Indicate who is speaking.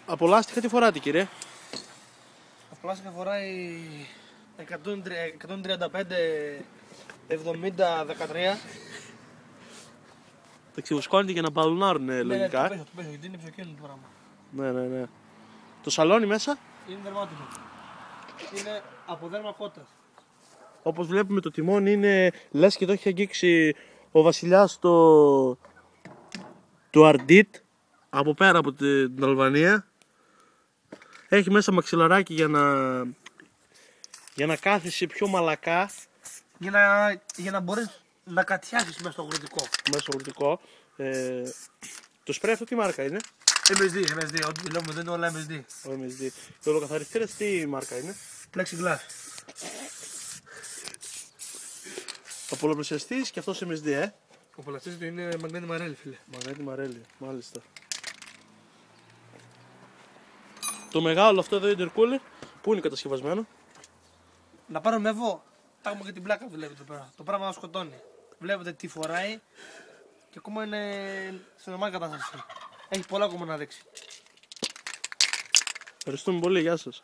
Speaker 1: Από λάστιχα τι φοράτε, κύριε?
Speaker 2: Από λάστιχα φοράει 135 70 13.
Speaker 1: Τα ξεβουσκώνετε για να μπαλουνάρουν λογικά.
Speaker 2: Ναι, το πέσω, γιατί είναι ψοκίνητο το πράγμα.
Speaker 1: Ναι. Το σαλόνι μέσα.
Speaker 2: Είναι δερμάτινο. Είναι από δέρμα κότας.
Speaker 1: Όπως βλέπουμε το τιμόνι είναι λες και το έχει αγγίξει ο βασιλιάς του Αρντίτ από πέρα από την Αλβανία. Έχει μέσα μαξιλαράκι για να κάθεσαι πιο μαλακά.
Speaker 2: Για να μπορείς να κατιάσεις μέσα στο αγροτικό.
Speaker 1: Μέσα στο αγροτικό. Το σπρέι αυτό τι μάρκα είναι?
Speaker 2: MSD, ό,τι λέμε δεν είναι όλα MSD.
Speaker 1: Ο MSD. Το ολοκαθαριστήρας τι μάρκα είναι?
Speaker 2: Plexiglass.
Speaker 1: Ο πολλαπλασιαστής και αυτός MSD,
Speaker 2: Ο πολλαπλασιαστής του είναι Μαγνέτη Μαρέλη, φίλε.
Speaker 1: Μαγνέτη Μαρέλη, μάλιστα. Το μεγάλο αυτό εδώ intercooler, πού είναι κατασκευασμένο?
Speaker 2: Να πάρω με βό. Τα έχουμε και την πλάκα, βλέπετε εδώ πέρα. Το πράγμα μας σκοτώνει. Βλέπετε τι φοράει και ακόμα είναι σε νορμάλ κατάσταση. Έχει πολλά ακόμα να δείξει.
Speaker 1: Ευχαριστούμε πολύ, γεια σας.